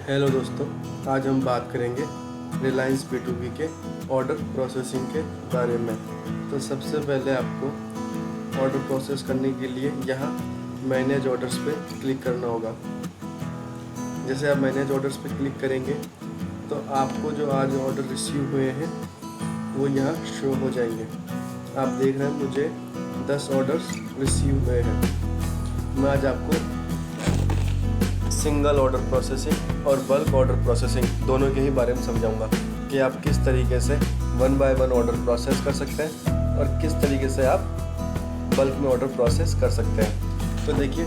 Hello दोस्तों, आज हम बात करेंगे रिलायंस B2B के ऑर्डर प्रोसेसिंग के बारे में। तो सबसे पहले आपको ऑर्डर प्रोसेस करने के लिए यहाँ मैनेज ऑर्डर्स पे क्लिक करना होगा। जैसे आप मैनेज ऑर्डर्स पे क्लिक करेंगे तो आपको जो आज ऑर्डर रिसीव हुए हैं वो यहाँ शो हो जाएंगे। आप देख रहे हैं मुझे 10 ऑर्डर्स रिसीव हुए हैं। मैं आज आपको सिंगल ऑर्डर प्रोसेसिंग और बल्क ऑर्डर प्रोसेसिंग दोनों के ही बारे में समझाऊंगा कि आप किस तरीके से 1 बाय 1 ऑर्डर प्रोसेस कर सकते हैं और किस तरीके से आप बल्क में ऑर्डर प्रोसेस कर सकते हैं। तो देखिए,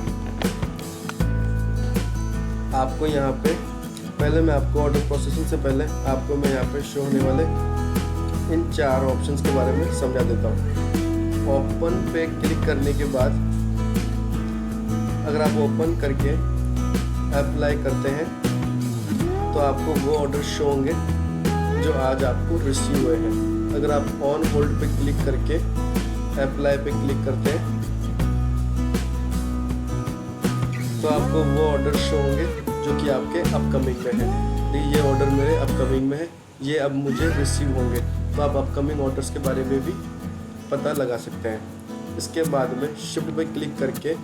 आपको यहाँ पे पहले मैं आपको ऑर्डर प्रोसेसिंग से पहले आपको मैं यहाँ पे शो होने वाले इन 4 ऑप्शंस के बारे में समझा देता हूँ। ओपन पे क्लिक करने के बाद अगर आप ओपन करके अप्लाई करते हैं तो आपको वो ऑर्डर शो होंगे जो आज आपको रिसीव हुए हैं। अगर आप ऑन होल्ड पे क्लिक करके अप्लाई पे क्लिक करते हैं तो आपको वो ऑर्डर शो होंगे जो कि आपके अपकमिंग में है। ये ऑर्डर मेरे अपकमिंग में है, ये अब मुझे रिसीव होंगे। तो आप अपकमिंग ऑर्डर्स के बारे में भी पता लगा सकते हैं। इसके बाद में शिफ्ट पे क्लिक करके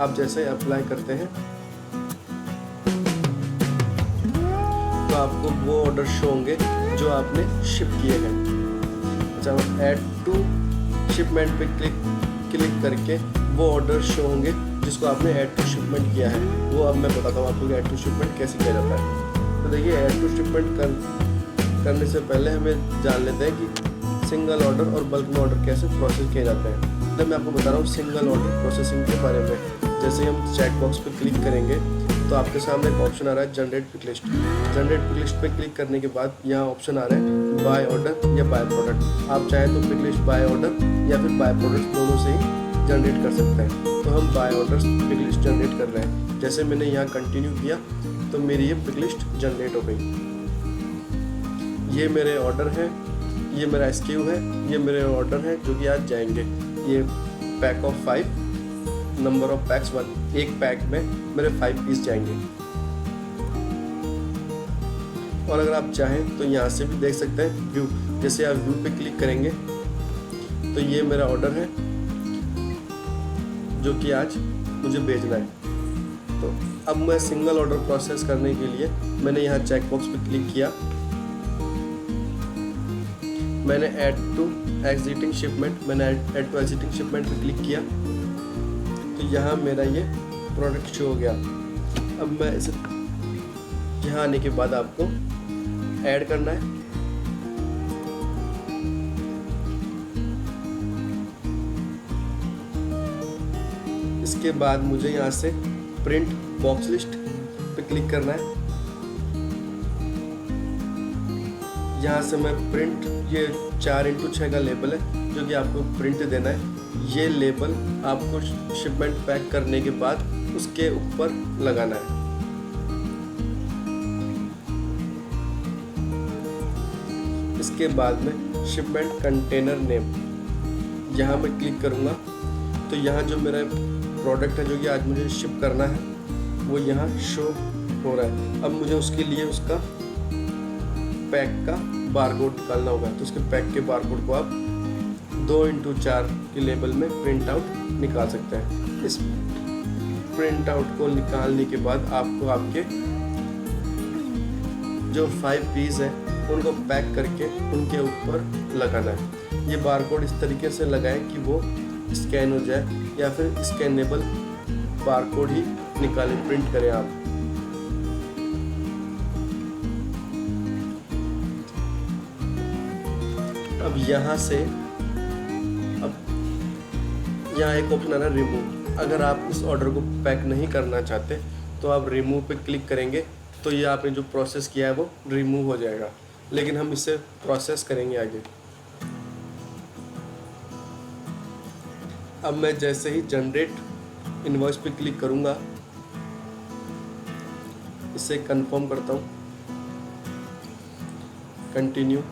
आप जैसे अप्लाई करते हैं तो आपको वो ऑर्डर शो होंगे जो आपने शिप किए हैं। अच्छा, ऐड टू शिपमेंट पे क्लिक करके वो ऑर्डर शो होंगे जिसको आपने ऐड टू शिपमेंट किया है। वो अब मैं बताता हूँ आपको कि ऐड टू शिपमेंट कैसे किया जाता है। तो देखिए, ऐड टू शिपमेंट करने से पहले हमें जान लेते हैं कि सिंगल ऑर्डर और बल्क में ऑर्डर कैसे प्रोसेस किए जाते हैं। तो मैं आपको बता रहा हूँ सिंगल ऑर्डर प्रोसेसिंग के बारे में। जैसे हम चेक बॉक्स पे क्लिक करेंगे तो आपके सामने एक ऑप्शन आ रहा है generate pick list. Generate pick list पे क्लिक करने के बाद यहाँ ऑप्शन आ रहा है बाय ऑर्डर या बाय प्रोडक्ट। आप चाहें तो पिक लिस्ट बाय ऑर्डर या फिर बाय प्रोडक्ट दोनों से ही जनरेट कर सकते हैं। तो हम by order pick list generate कर रहे हैं। जैसे मैंने यहाँ कंटिन्यू किया तो मेरी ये पिक लिस्ट जनरेट हो गई। ये मेरे ऑर्डर हैं, ये मेरा SKU है, ये मेरे ऑर्डर हैं जो कि आज जाएंगे। ये pack of 5, number of PACS 1, एक पैक में मेरे 5 पीस जाएंगे। और अगर आप चाहें तो यहाँ से भी देख सकते हैं व्यू। जैसे आप व्यू पे क्लिक करेंगे तो ये मेरा ऑर्डर है जो कि आज मुझे भेजना है। तो अब मैं सिंगल ऑर्डर प्रोसेस करने के लिए मैंने यहाँ चेक बॉक्स पे क्लिक किया। मैंने ऐड टू एग्जिटिंग शिपमेंट पे क्लिक किया तो यहाँ मेरा ये प्रोडक्ट शो हो गया। अब मैं इसे यहाँ आने के बाद आपको ऐड करना है। इसके बाद मुझे यहाँ से प्रिंट बॉक्स लिस्ट पे क्लिक करना है। यहाँ से मैं प्रिंट, ये 4x6 का लेबल है जो कि आपको प्रिंट देना है। ये लेबल आपको शिपमेंट पैक करने के बाद उसके ऊपर लगाना है। इसके बाद में शिपमेंट कंटेनर नेम, यहाँ मैं क्लिक करूँगा तो यहाँ जो मेरा प्रोडक्ट है जो कि आज मुझे शिप करना है वो यहाँ शो हो रहा है। अब मुझे उसके लिए उसका पैक का बारकोड निकालना होगा। तो उसके पैक के बारकोड को आप 2x4 के लेबल में प्रिंट आउट निकाल सकते हैं। इस प्रिंट आउट को निकालने के बाद आपको आपके जो 5 पीस हैं उनको पैक करके उनके ऊपर लगाना है। ये बारकोड इस तरीके से लगाएं कि वो स्कैन हो जाए या फिर स्कैनेबल बारकोड ही निकालें, प्रिंट करें आप। अब यहाँ से यहाँ एक ऑप्शन आ रहा है रिमूव। अगर आप इस ऑर्डर को पैक नहीं करना चाहते तो आप रिमूव पे क्लिक करेंगे तो ये आपने जो प्रोसेस किया है वो रिमूव हो जाएगा। लेकिन हम इसे प्रोसेस करेंगे आगे। अब मैं जैसे ही जनरेट इनवॉइस पे क्लिक करूँगा, इसे कंफर्म करता हूँ, कंटिन्यू।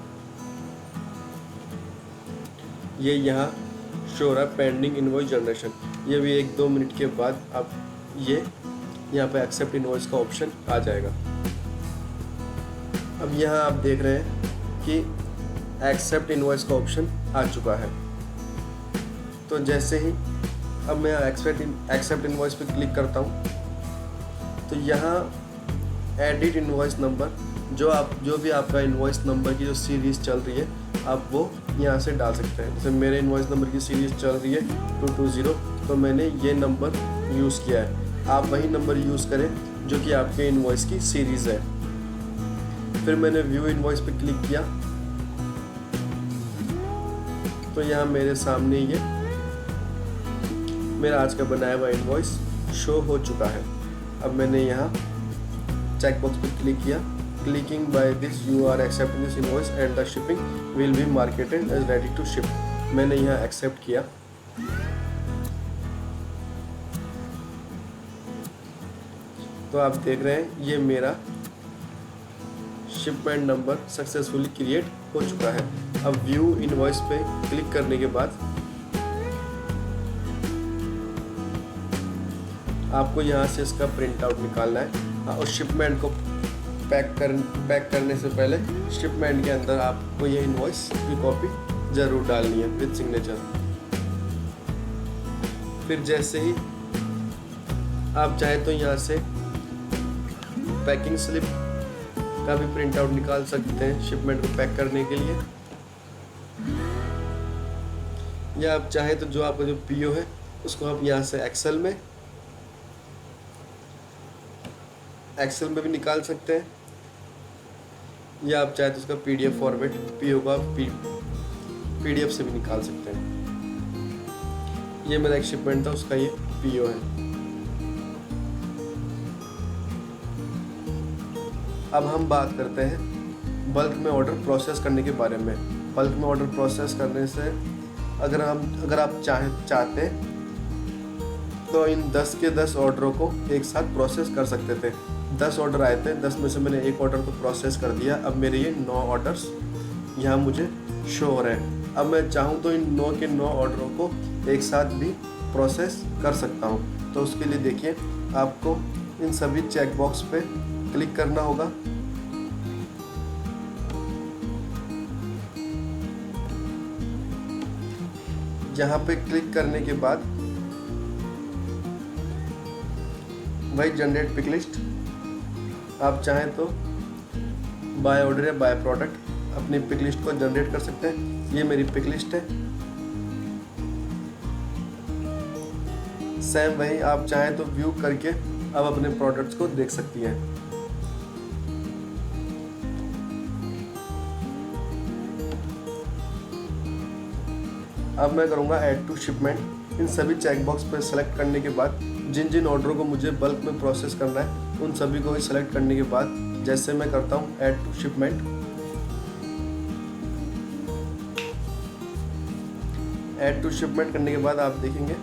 ये यहाँ शो रहा है पेंडिंग इनवॉइस जनरेशन। ये भी 1-2 मिनट के बाद आप ये यहाँ पे एक्सेप्ट इनवॉइस का ऑप्शन आ जाएगा। अब यहाँ आप देख रहे हैं कि एक्सेप्ट इनवॉइस का ऑप्शन आ चुका है। तो जैसे ही अब मैं एक्सेप्ट इनवॉइस पे क्लिक करता हूँ तो यहाँ एडिट इनवॉइस नंबर, जो भी आपका इनवॉइस नंबर की जो सीरीज़ चल रही है आप वो यहाँ से डाल सकते हैं। जैसे मेरे इनवॉइस नंबर की सीरीज़ चल रही है 220, तो मैंने ये नंबर यूज़ किया है। आप वही नंबर यूज़ करें जो कि आपके इनवॉइस की सीरीज़ है। फिर मैंने व्यू इनवॉइस पे क्लिक किया तो यहाँ मेरे सामने ये मेरा आज का बनाया हुआ इनवॉइस शो हो चुका है। अब मैंने यहाँ चेक बॉक्स पे क्लिक किया, clicking by this you are accepting this invoice and the shipping will be marketed as ready to ship. मैंने यहाँ एक्सेप्ट किया। तो आप देख रहे हैं ये मेरा शिपमेंट नंबर सक्सेसफुली क्रिएट हो चुका है। अब व्यू इनवॉइस पे क्लिक करने के बाद आपको यहाँ से इसका प्रिंट आउट निकालना है और शिपमेंट को पैक करने से पहले शिपमेंट के अंदर आपको ये इनवॉइस की कॉपी ज़रूर डालनी है विद सिग्नेचर। फिर जैसे ही आप चाहे तो यहाँ से पैकिंग स्लिप का भी प्रिंट आउट निकाल सकते हैं शिपमेंट को पैक करने के लिए, या आप चाहें तो जो आपका जो पीओ है उसको आप यहाँ से एक्सेल में भी निकाल सकते हैं, या आप चाहे तो उसका पीडीएफ फॉर्मेट पीओ का पीडीएफ से भी निकाल सकते हैं। ये मेरा एक शिपमेंट था, उसका ये पीओ है। अब हम बात करते हैं बल्क में ऑर्डर प्रोसेस करने के बारे में। बल्क में ऑर्डर प्रोसेस करने से अगर आप चाहते तो इन 10 के 10 ऑर्डरों को एक साथ प्रोसेस कर सकते थे। 10 ऑर्डर आए थे, 10 में से मैंने एक ऑर्डर को प्रोसेस कर दिया। अब मेरे ये 9 ऑर्डर्स यहाँ मुझे शो हो रहे हैं। अब मैं चाहूँ तो इन 9 के 9 ऑर्डरों को एक साथ भी प्रोसेस कर सकता हूँ। तो उसके लिए देखिए आपको इन सभी चेक बॉक्स पे क्लिक करना होगा। यहाँ पे क्लिक करने के बाद वही जनरेट पिक लिस्ट, आप चाहें तो बाय ऑर्डर या बाय प्रोडक्ट अपनी पिक लिस्ट को जनरेट कर सकते हैं। ये मेरी पिक लिस्ट है। सेम वही आप चाहें तो व्यू करके अब अपने प्रोडक्ट्स को देख सकती हैं। अब मैं करूँगा ऐड टू शिपमेंट। इन सभी चेक बॉक्स पर सेलेक्ट करने के बाद जिन जिन ऑर्डरों को मुझे बल्क में प्रोसेस करना है उन सभी को ही सेलेक्ट करने के बाद जैसे मैं करता हूँ add to shipment. Add to shipment करने के बाद आप देखेंगे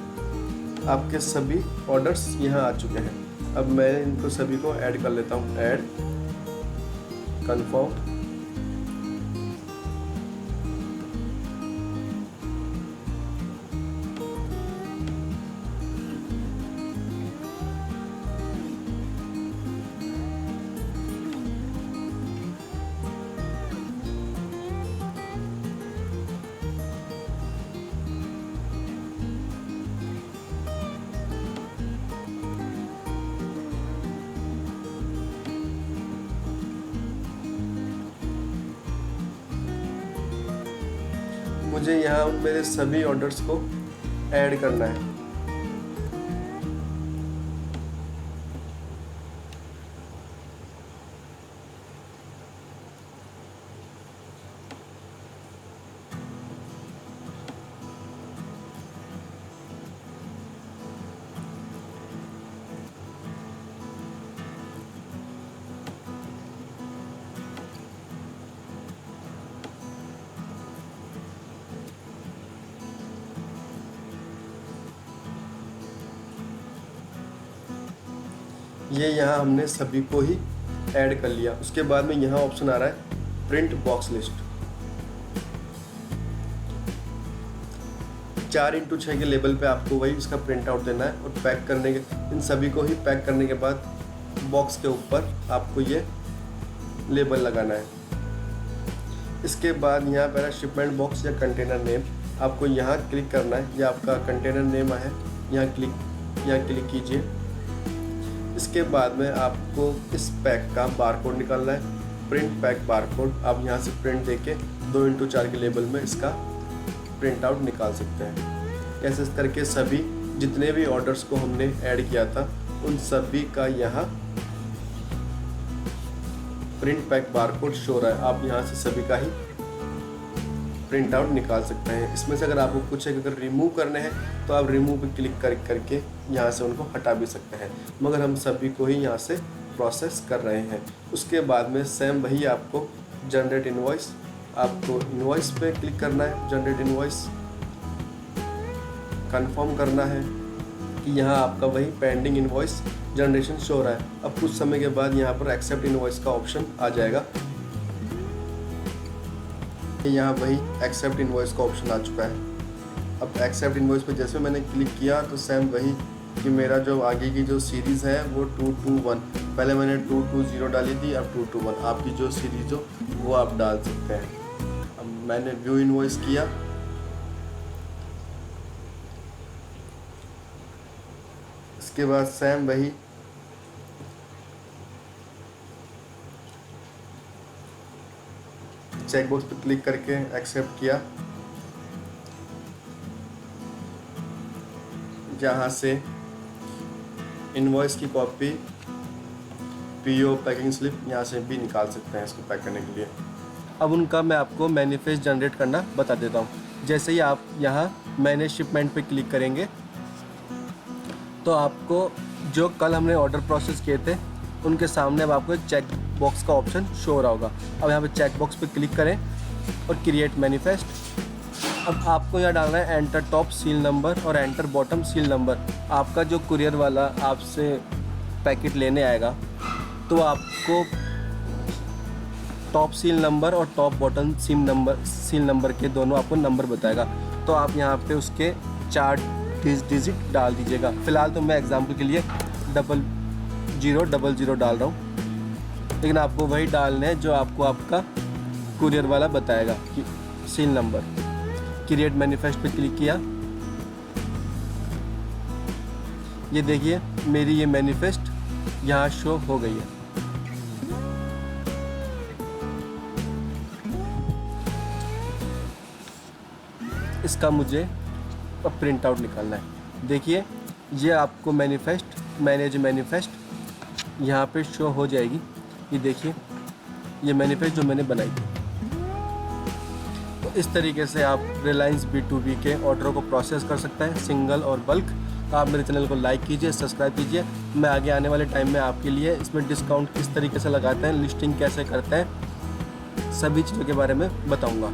आपके सभी ऑर्डर्स यहाँ आ चुके हैं। अब मैं इनको सभी को ऐड कर लेता हूँ। ऐड, कन्फर्म, मुझे यहाँ मेरे सभी ऑर्डर्स को ऐड करना है। ये यहाँ हमने सभी को ही ऐड कर लिया। उसके बाद में यहाँ ऑप्शन आ रहा है प्रिंट बॉक्स लिस्ट। 4x6 के लेवल पे आपको वही इसका प्रिंट आउट देना है और पैक करने के इन सभी को ही पैक करने के बाद बॉक्स के ऊपर आपको ये लेबल लगाना है। इसके बाद यहाँ पर शिपमेंट बॉक्स या कंटेनर नेम, आपको यहाँ क्लिक करना है। यह आपका कंटेनर नेम है, यहाँ क्लिक कीजिए। इसके बाद में आपको इस पैक का बारकोड निकालना है, प्रिंट पैक बारकोड। आप यहाँ से प्रिंट देके 2x4 के लेबल में इसका प्रिंट आउट निकाल सकते हैं। ऐसे करके सभी जितने भी ऑर्डर्स को हमने ऐड किया था उन सभी का यहाँ प्रिंट पैक बारकोड शो रहा है। आप यहाँ से सभी का ही प्रिंट आउट निकाल सकते हैं। इसमें से अगर आपको कुछ अगर रिमूव करने हैं तो आप रिमूव पे क्लिक करके यहाँ से उनको हटा भी सकते हैं, मगर हम सभी को ही यहाँ से प्रोसेस कर रहे हैं। उसके बाद में सेम वही आपको जनरेट इनवॉइस, आपको इनवॉइस पे क्लिक करना है। जनरेट इनवॉइस कंफर्म करना है कि यहाँ आपका वही पेंडिंग इनवॉइस जनरेशन शो रहा है। अब कुछ समय के बाद यहाँ पर एक्सेप्ट इनवॉइस का ऑप्शन आ जाएगा। यहाँ वही एक्सेप्ट इनवॉइस का ऑप्शन आ चुका है। अब एक्सेप्ट इनवॉइस पे जैसे मैंने क्लिक किया तो सेम वही कि मेरा जो आगे की जो सीरीज़ है वो 221, पहले मैंने 220 डाली थी, अब 221। आपकी जो सीरीज़ हो वो आप डाल सकते हैं। अब मैंने व्यू इनवॉइस किया, इसके बाद सेम वही चेकबॉक्स पर क्लिक करके एक्सेप्ट किया। जहाँ से इनवॉइस की कॉपी, पीओ, पैकिंग स्लिप यहाँ से भी निकाल सकते हैं इसको पैक करने के लिए। अब उनका मैं आपको मैनिफेस्ट जनरेट करना बता देता हूँ। जैसे ही आप यहाँ मैनेज शिपमेंट पे क्लिक करेंगे तो आपको जो कल हमने ऑर्डर प्रोसेस किए थे उनके सामने अब आपको एक चेक बॉक्स का ऑप्शन शो हो रहा होगा। अब यहाँ पे चेक बॉक्स पे क्लिक करें और क्रिएट मैनिफेस्ट। अब आपको यहाँ डालना है एंटर टॉप सील नंबर और एंटर बॉटम सील नंबर। आपका जो कुरियर वाला आपसे पैकेट लेने आएगा तो आपको टॉप सील नंबर और टॉप बॉटम सील नंबर के दोनों आपको नंबर बताएगा। तो आप यहाँ पे उसके 4 डिजिट डाल दीजिएगा। फ़िलहाल तो मैं एग्जांपल के लिए 0000 डाल रहा हूँ, लेकिन आपको वही डालना है जो आपको आपका कुरियर वाला बताएगा कि सील नंबर। क्रिएट मैनिफेस्ट पे क्लिक किया, ये देखिए मेरी ये मैनिफेस्ट यहाँ शो हो गई है। इसका मुझे अब प्रिंट आउट निकालना है। देखिए ये आपको मैनेज मैनिफेस्ट यहाँ पे शो हो जाएगी। ये देखिए ये मैनिफेस्ट जो मैंने बनाई थी। तो इस तरीके से आप रिलायंस B2B के ऑर्डरों को प्रोसेस कर सकते हैं, सिंगल और बल्क। आप मेरे चैनल को लाइक कीजिए, सब्सक्राइब कीजिए। मैं आगे आने वाले टाइम में आपके लिए इसमें डिस्काउंट किस तरीके से लगाते हैं, लिस्टिंग कैसे करते हैं, सभी चीज़ों के बारे में बताऊँगा।